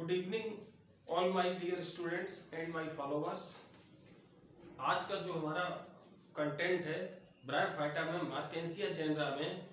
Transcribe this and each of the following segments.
Good evening all my dear students and my followers. आज का जो हमारा कंटेंट है ब्रायोफाइटा में मार्केंसिया जेनरा में,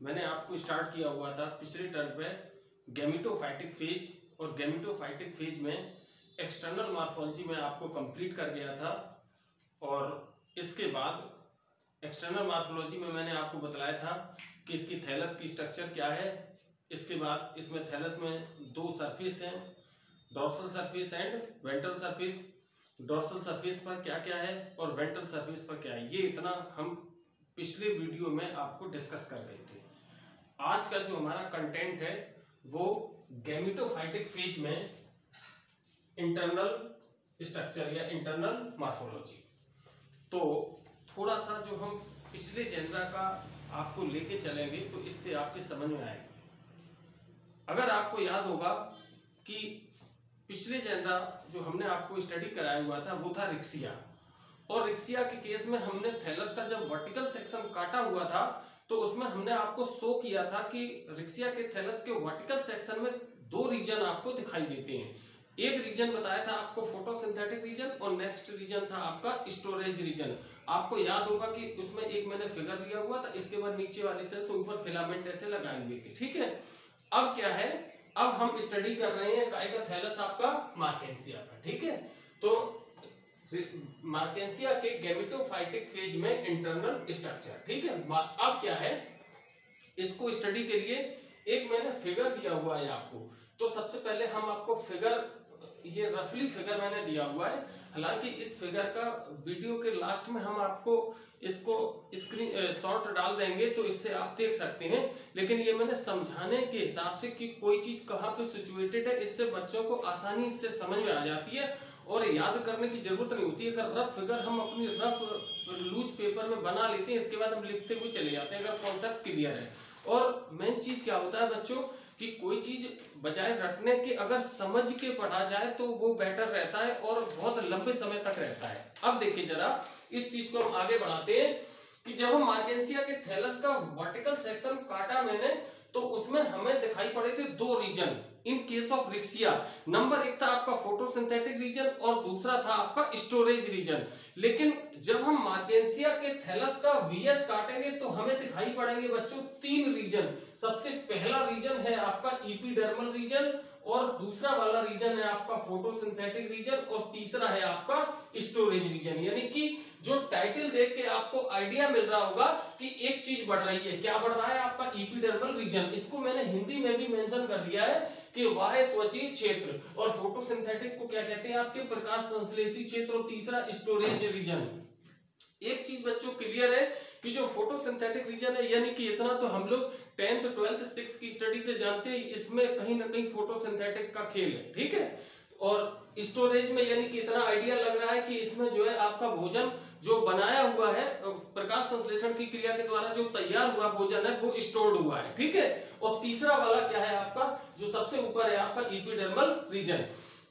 मैंने आपको स्टार्ट किया हुआ था पिछले टर्म पे गैमेटोफाइटिक फेज, और गैमेटोफाइटिक फेज में एक्सटर्नल मॉर्फोलॉजी में आपको कंप्लीट कर गया था। और इसके बाद एक्सटर्नल मॉर्फोलॉजी में मैंने आपको बतलाया था कि इसकी थैलस की स्ट्रक्चर क्या है। इसके बाद इसमें थैलस में दो सरफेस हैं, dorsal surface and ventral surface. Dorsal surface पर क्या क्या है और वेंट्रल सरफेस पर क्या है, ये इतना हम पिछले वीडियो में आपको डिस्कस कर रहे थे। आज का जो हमारा कंटेंट है वो गैमेटोफाइटिक फेज में इंटरनल स्ट्रक्चर या इंटरनल मॉर्फोलॉजी। तो थोड़ा सा जो हम पिछले जेनरा का आपको लेके चलेंगे तो इससे आपके समझ में आएगी। अगर आपको याद होगा कि पिछले जेनरा जो हमने आपको स्टडी कराया हुआ था वो था रिक्सिया, और रिक्सिया के केस में हमने थैलस का जब वर्टिकल सेक्शन काटा हुआ था तो उसमें हमने आपको शो किया था कि रिक्सिया के थैलस के वर्टिकल सेक्शन में दो रीजन आपको दिखाई देते हैं। एक रीजन बताया था आपको फोटोसिंथेटिक रीजन, और नेक्स्ट रीजन था आपका स्टोरेज रीजन। आपको याद होगा कि उसमें एक मैंने फिगर लिया हुआ था, इसके बाद नीचे वाली सेल्स ऊपर फिलामेंट ऐसे लगाए हुए थे। ठीक है, अब क्या है, अब हम स्टडी कर रहे हैं काय का थैलस आपका मार्केंसिया का। ठीक है, तो मार्केंसिया के गैमेटोफाइटिक फेज में इंटरनल स्ट्रक्चर। ठीक है, अब क्या है, इसको स्टडी के लिए एक मैंने फिगर दिया हुआ है आपको। तो सबसे पहले हम आपको फिगर, ये रफली फिगर मैंने दिया हुआ है। हालांकि इस फिगर का वीडियो के लास्ट में हम आपको इसको स्क्रीन शॉट डाल देंगे तो इससे आप देख सकते हैं, लेकिन ये मैंने समझाने के हिसाब से कि कोई चीज कहाँ पे सिचुएटेड है, इससे बच्चों को आसानी से समझ में आ जाती है और याद करने की जरूरत नहीं होती है। अगर रफ फिगर हम अपनी रफ लूज पेपर में बना लेते हैं, इसके बाद हम लिखते हुए चले जाते हैं अगर कॉन्सेप्ट क्लियर है। और मेन चीज क्या होता है बच्चों कि कोई चीज बजाय रटने के अगर समझ के पढ़ा जाए तो वो बेटर रहता है और बहुत लंबे समय तक रहता है। अब देखिए जरा इस चीज को हम आगे बढ़ाते हैं कि जब हम मार्केंसिया के थैलस का वर्टिकल सेक्शन काटा मैंने तो उसमें हमें दिखाई पड़े थे दो region in case of Riccia. नंबर एक था आपका फोटोसिंथेटिक रीजन और दूसरा था आपका स्टोरेज रीजन। लेकिन जब हम मार्केंसिया के थैलस का वीएस काटेंगे तो हमें दिखाई पड़ेंगे बच्चों तीन रीजन। सबसे पहला रीजन है आपका एपिडर्मल रीजन, और दूसरा वाला रीजन है आपका फोटोसिंथेटिक रीजन, और तीसरा है आपका स्टोरेज रीजन। यानी कि जो टाइटल देख के आपको आइडिया मिल रहा होगा कि एक चीज बढ़ रही है। क्या बढ़ रहा है आपका एपिडर्मल रीजन। इसको मैंने हिंदी में भी मेंशन कर दिया है कि बाह्य त्वचीय क्षेत्र, और फोटोसिंथेटिक को क्या कहते हैं आपके प्रकाश संश्लेषी क्षेत्र, और तीसरा स्टोरेज रीजन। एक चीज बच्चों क्लियर है कि जो फोटोसिंथेटिक रीजन है, यानी कि इतना तो हम लोग 10th 12th 6th की स्टडी से जानते हैं, इसमें कहीं ना कहीं फोटोसिंथेटिक का खेल है। ठीक है, और स्टोरेज में यानी कि इतना आइडिया लग रहा है कि इसमें जो है आपका भोजन जो बनाया हुआ है प्रकाश संश्लेषण की क्रिया के द्वारा जो तैयार हुआ भोजन है वो स्टोर्ड हुआ है। ठीक है, और तीसरा वाला क्या है आपका जो सबसे ऊपर है आपका एपिडर्मल रीजन।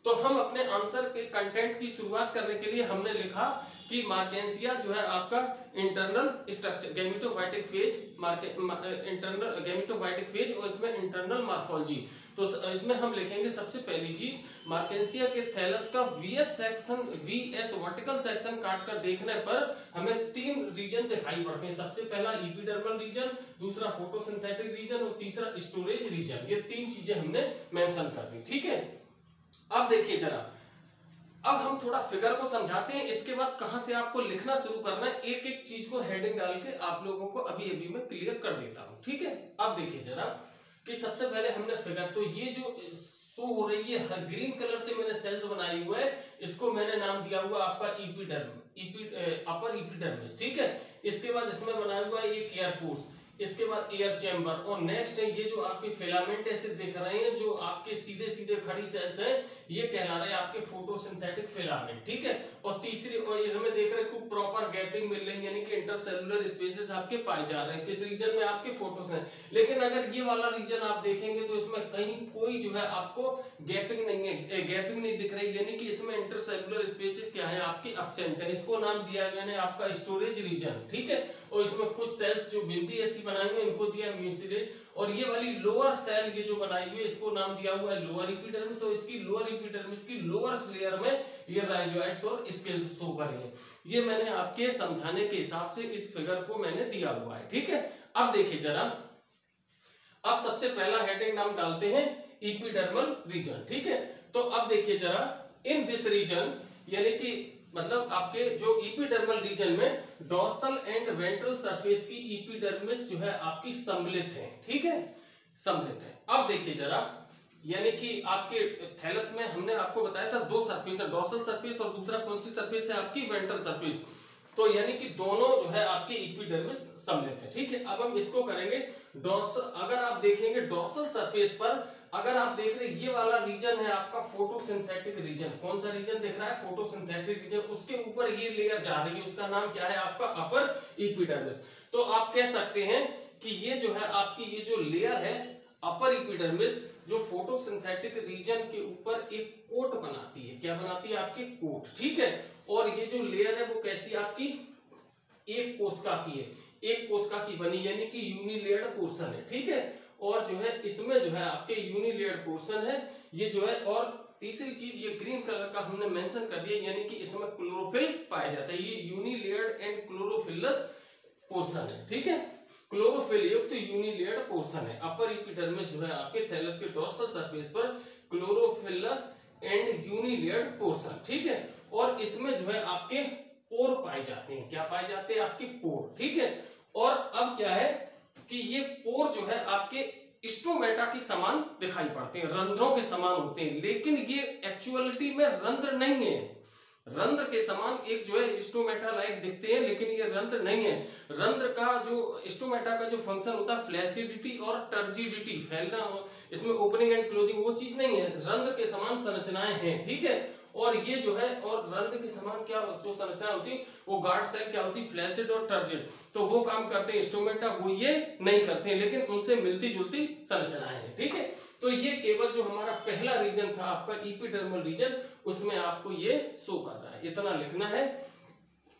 तो हम अपने आंसर के कंटेंट की शुरुआत करने के लिए हमने लिखा कि मार्केंसिया जो है आपका internal structure gametophytic phase, internal gametophytic phase, और इसमें इंटरनल मॉर्फोलॉजी। तो इसमें हम लिखेंगे सबसे पहली चीज मार्केंसिया के थैलस का VS section, VS vertical section काटकर देखने पर हमें तीन रीजन दिखाई पड़ते हैं। सबसे पहला एपिडर्मल रीजन, दूसरा फोटोसिंथेटिक रीजन और तीसरा स्टोरेज रीजन। ये तीन चीजें हमने मेंशन कर दी। ठीक है, अब देखिए जरा, अब हम थोड़ा फिगर को समझाते हैं, इसके बाद कहां से आपको लिखना शुरू करना है, एक एक चीज को हेडिंग डाल के आप लोगों को अभी अभी मैं क्लियर कर देता हूं। ठीक है, अब देखिए जरा कि सबसे पहले हमने फिगर, तो ये जो शो हो रही है ग्रीन कलर से मैंने सेल्स बनाई हुआ है, इसको मैंने नाम दिया हुआ आपका अपर एपिडर्मिस। ठीक है, इसके बाद इसमें बनाया हुआ है एक एयर पोर्स, इसके बाद एयर चैम्बर, और नेक्स्ट है ये जो आपके फिलामेंट ऐसे दिख रहे हैं जो आपके सीधे सीधे खड़ी सेल्स हैं, ये कहला रहे हैं आपके फोटोसिंथेटिक फिलामेंट। ठीक है, और तीसरी, और इसमें देख रहे हैं खूब प्रॉपर गैपिंग मिल रही है, यानी कि इंटरसेलुलर स्पेसेस आपके पाए जा रहे हैं किस रीजन में आपके फोटोसिंथेटिक। लेकिन अगर ये वाला रीजन आप देखेंगे तो इसमें कहीं कोई जो है आपको गैपिंग नहीं है, गैपिंग नहीं दिख रही, यानी कि इसमें इंटरसेलुलर स्पेसेस क्या है आपके एब्सेंट है। इसको नाम दिया मैंने आपका स्टोरेज रीजन। ठीक है, और इसमें कुछ सेल्स जो बिंदी ऐसी बनाई हुई है इनको दिया म्यूसिलेज, और ये वाली लोअर सेल ये जो बनाई हुई है इसको नाम दिया हुआ है लोअर एपिडर्मिस। तो इसकी लोअर एपिडर्मिस की लोअर लेयर में ये राइजोइड्स और स्केल्स शो कर रही है। ये मैंने आपके समझाने के हिसाब से इस फिगर को मैंने दिया हुआ है, ठीक है। अब देखिए जरा, अब सबसे पहला हेडिंग नाम डालते हैं एपिडर्मल रीजन, ठीक है। तो अब देखिए जरा, इन दिस रीजन यानी कि मतलब आपके जो एपिडर्मल रीजन में डोर्सल एंड वेंट्रल सरफेस की एपिडर्मिस जो है आपकी सम्मिलित है, ठीक है, सम्मिलित है। अब देखिए जरा, यानी कि आपके थैलस में हमने आपको बताया था दो सरफेस है, डोर्सल सरफेस और दूसरा कौन सी सरफेस है आपकी वेंट्रल सरफेस। तो यानी कि दोनों जो है आपके एपिडर्मिस सम्मिलित है, ठीक है। अब हम इसको करेंगे डोर्सल। अगर आप देखेंगे डोर्सल सरफेस पर, अगर आप देख रहे ये वाला रीजन है आपका फोटोसिंथेटिक रीजन। कौन सा रीजन दिख रहा है? Photosynthetic region. उसके ऊपर ये लेयर जा रही है, उसका नाम क्या है आपका? Upper epidermis. तो आप कह सकते हैं कि ये जो है आपकी ये जो लेयर है अपर एपिडर्मिस, जो फोटोसिंथेटिक रीजन के ऊपर एक कोट बनाती है। क्या बनाती है? आपकी कोट, ठीक है। और ये जो लेयर है वो कैसी आपकी? एक कोशिका की है, एक कोशिका की बनी, यानी कि यूनिलेयर्ड पोर्शन है, ठीक है। और जो है इसमें जो है आपके यूनिलेयर्ड पोर्शन है ये जो है। और तीसरी चीज ये ग्रीन कलर का हमने मेंशन कर दिया, यानी कि इसमें क्लोरोफिल पाया जाता है। ये यूनिलेयर्ड एंड क्लोरोफिलस पोर्शन है, ठीक है। क्लोरोफिल युक्त यूनिलेयर्ड पोर्शन है। अपर एपिडर्मिस जो है आपके थैलस के डोर्सल सरफेस पर क्लोरोफिलस एंड यूनिलेयर्ड पोर्शन, ठीक है। और इसमें जो है आपके पोर पाए जाते हैं। क्या पाए जाते हैं? आपके पोर, ठीक है। और अब क्या है कि ये पोर जो है आपके स्टोमेटा के समान दिखाई पड़ते हैं, रंध्रों के समान होते हैं, लेकिन ये एक्चुअलिटी में रंध्र नहीं है। रंध्र के समान एक जो है स्टोमेटा लाइक दिखते हैं, लेकिन ये रंध्र नहीं है। रंध्र का जो स्टोमेटा का जो फंक्शन होता है फ्लैसिडिटी और टर्जिडिटी, फैलना, इसमें ओपनिंग एंड क्लोजिंग, वो चीज नहीं है। रंध्र के समान संरचनाएं हैं, ठीक है। और ये जो है, और रंध्र के समान क्या जो संरचना होती है वो गार्ड सेल क्या होती है? फ्लैसिड और टर्जिड। तो वो काम करते हैं स्टोमेटा, वो ये नहीं करते हैं, लेकिन उनसे मिलती जुलती संरचनाएं हैं, ठीक है। तो ये केवल जो हमारा पहला रीजन था आपका एपिडर्मल रीजन, उसमें आपको ये शो कर रहा है। इतना लिखना है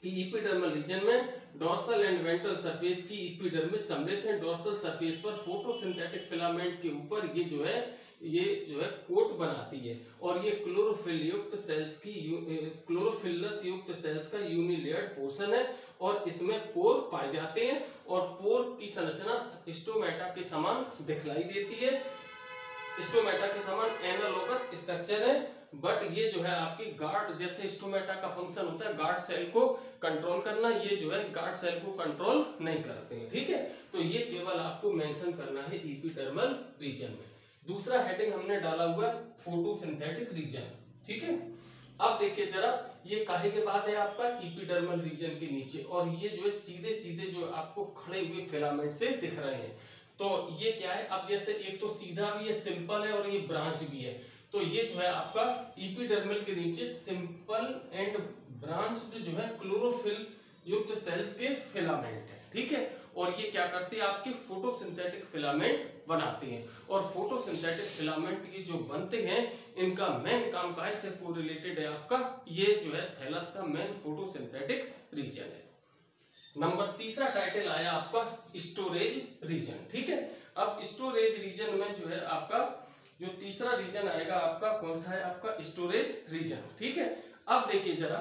कि एपिडर्मल रीजन में डोर्सल एंड वेंट्रल सरफेस की एपिडर्मिस सम्मिलित है। डोर्सल सरफेस पर फोटोसिंथेटिक फिलामेंट के ऊपर ये जो है कोट बनाती है, और ये क्लोरोफिल युक्त सेल्स की क्लोरोफिलस युक्त सेल्स का यूनिलेयर्ड पोर्शन है। और इसमें पोर पाए जाते हैं, और पोर की संरचना स्टोमेटा के समान दिखलाई देती है। स्टोमेटा के समान एनालोगस स्ट्रक्चर है, बट ये जो है आपकी गार्ड, जैसे स्टोमेटा का फंक्शन होता है गार्ड सेल को कंट्रोल करना, ये जो है गार्ड सेल को कंट्रोल नहीं करते हैं, ठीक है। तो ये केवल आपको मेंशन करना है एपिडर्मल रीजन में। दूसरा हेडिंग हमने डाला हुआ है फोटोसिंथेटिक रीजन, ठीक है। अब देखिए जरा, ये काहे के बाद है आपका? एपिडर्मल रीजन के नीचे, और ये जो है सीधे सीधे जो आपको खड़े हुए फिलामेंट से दिख रहे हैं। तो ये क्या है? अब जैसे एक तो सीधा भी है, सिंपल है, और ये ब्रांच्ड भी है। तो ये जो है आपका एपिडर्मल के नीचे सिंपल एंड ब्रांच्ड जो है क्लोरोफिल युक्त सेल्स के फिलामेंट है, ठीक है। और ये क्या करते हैं? आपके फोटोसिंथेटिक फिलामेंट बनाते हैं। और फोटोसिंथेटिक फिलामेंट ये जो बनते हैं, इनका मेन काम काहे से कोरिलेटेड है आपका? ये जो है थैलस का मेन फोटोसिंथेटिक रीजन है। नंबर तीसरा टाइटल आया आपका स्टोरेज रीजन, ठीक है। अब स्टोरेज रीजन में जो है आपका जो तीसरा रीजन आएगा आपका कौन सा है? आपका स्टोरेज रीजन, ठीक है। अब देखिए जरा,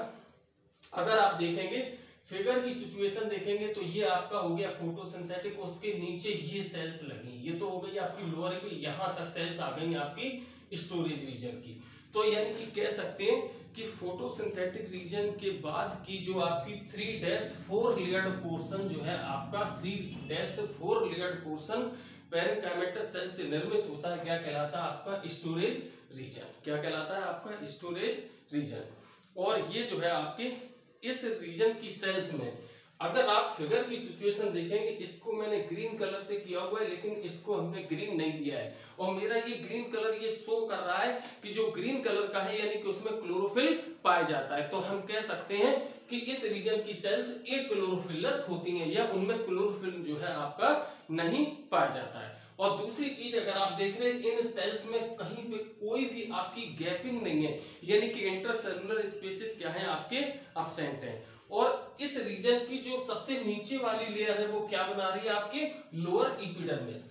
अगर आप देखेंगे फिगर की सिचुएशन देखेंगे तो ये आपका हो गया फोटोसिंथेटिक, उसके नीचे ये सेल्स लगी, ये तो हो गई आपकी लोअर पे, यहां तक सेल्स आ गई आपकी स्टोरेज रीजन की। तो यानी कि कह सकते हैं कि फोटोसिंथेटिक रीजन के बाद की जो आपकी 3-4 लेयर्ड पोर्शन जो है आपका 3-4 लेयर्ड पोर्शन पेरेन्काइमेटस सेल से निर्मित होता है, क्या कहलाता है? आपका स्टोरेज रीजन। क्या कहलाता है? आपका स्टोरेज रीजन। और ये जो है आपके इस रीजन की सेल्स में, अगर आप फिगर की सिचुएशन देखेंगे, इसको मैंने ग्रीन कलर से किया हुआ है, लेकिन इसको हमने ग्रीन नहीं दिया है, और मेरा ये ग्रीन कलर ये शो कर रहा है कि जो ग्रीन कलर का है यानी कि उसमें क्लोरोफिल पाया जाता है। तो हम कह सकते हैं कि इस रीजन की सेल्स एक क्लोरोफिलस होती हैं, या उनमें क्लोरोफिल जो है आपका नहीं पाया जाता है। और दूसरी चीज, अगर आप देख रहे हैं इन सेल्स में कहीं पे कोई भी आपकी गैपिंग नहीं है, यानी कि इंटरसेलुलर स्पेसेस क्या है? आपके एब्सेंट है। और इस रीजन की जो सबसे नीचे वाली लेयर है वो क्या बना रही है, आपके लोअर एपिडर्मिस,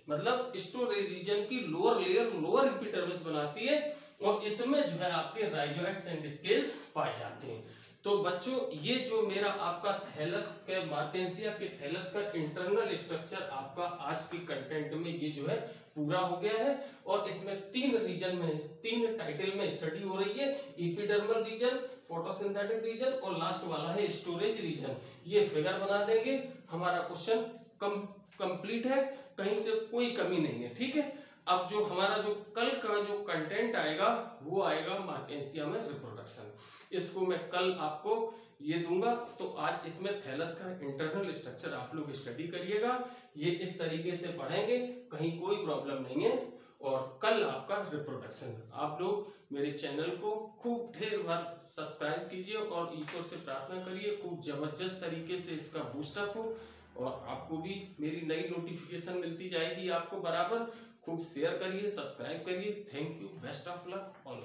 मतलब स्टोरेज रीजन की लोअर लेयर लोअर एपिडर्मिस बनाती है, और इसमें जो है आपके राइजोइड्स एंड स्केल्स पाए जाते हैं। तो बच्चों ये जो मेरा आपका थैलस के मार्टेंसिया के थैलस का इंटरनल स्ट्रक्चर आपका आज के कंटेंट में ये जो है पूरा हो गया है, और इसमें 3 रीजन में 3 टाइटल में स्टडी हो रही है, एपिडर्मल रीजन, फोटोसिंथेटिक रीजन और लास्ट वाला है स्टोरेज रीजन। ये फिगर बना देंगे, हमारा क्वेश्चन कंप्लीट है, कहीं से कोई कमी नहीं है, ठीक है। अब जो हमारा जो कल का जो कंटेंट आएगा वो आएगा मार्टेंसिया में रिप्रोडक्शन, इसको मैं कल आपको ये दूंगा। तो आज इसमें थैलस का इंटरनल स्ट्रक्चर आप लोग स्टडी करिएगा, ये इस तरीके से पढ़ेंगे, कहीं कोई प्रॉब्लम नहीं है। और कल आपका रिप्रोडक्शन, आप लोग मेरे चैनल को खूब ढेर बार सब्सक्राइब कीजिए और ईश्वर से प्रार्थना करिए खूब जबरदस्त तरीके से इसका बूस्टअप हो, और आपको भी मेरी नई नोटिफिकेशन मिलती जाएगी आपको बराबर। खूब शेयर करिए, सब्सक्राइब करिए। Thank you, best of luck all.